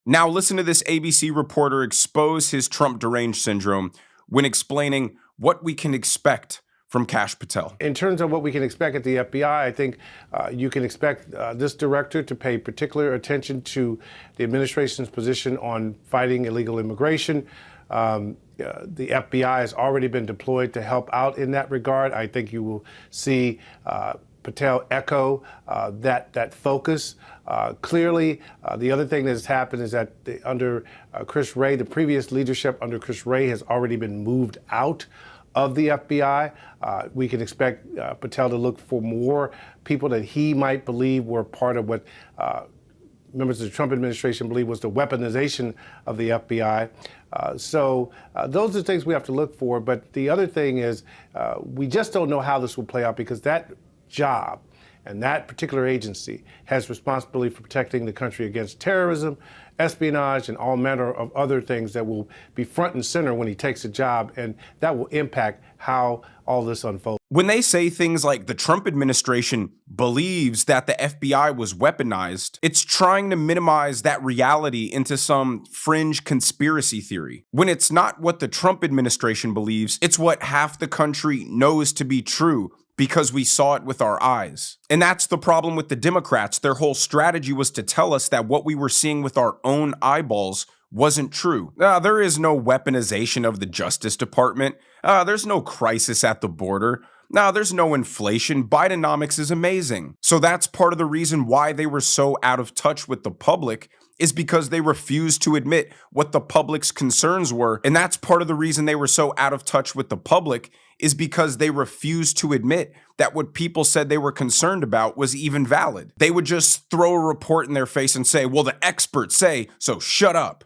Now listen to this ABC reporter expose his Trump deranged syndrome when explaining what we can expect from Kash Patel. In terms of what we can expect at the FBI, I think you can expect this director to pay particular attention to the administration's position on fighting illegal immigration. The FBI has already been deployed to help out in that regard. I think you will see Patel echo that focus. Clearly, the other thing that has happened is that under Chris Wray, the previous leadership under Chris Wray has already been moved out of the FBI. We can expect Patel to look for more people that he might believe were part of what members of the Trump administration believe was the weaponization of the FBI. So those are things we have to look for. But the other thing is we just don't know how this will play out, because that job and that particular agency has responsibility for protecting the country against terrorism, espionage, and all manner of other things that will be front and center when he takes a job, and that will impact how all this unfolds. When they say things like the Trump administration believes that the FBI was weaponized, it's trying to minimize that reality into some fringe conspiracy theory. When it's not what the Trump administration believes, it's what half the country knows to be true, because we saw it with our eyes. And that's the problem with the Democrats. Their whole strategy was to tell us that what we were seeing with our own eyeballs wasn't true. There is no weaponization of the Justice Department. There's no crisis at the border. There's no inflation. Bidenomics is amazing. So that's part of the reason why they were so out of touch with the public, is because they refused to admit what the public's concerns were. And that's part of the reason they were so out of touch with the public, is because they refused to admit that what people said they were concerned about was even valid. They would just throw a report in their face and say, well, the experts say, so shut up.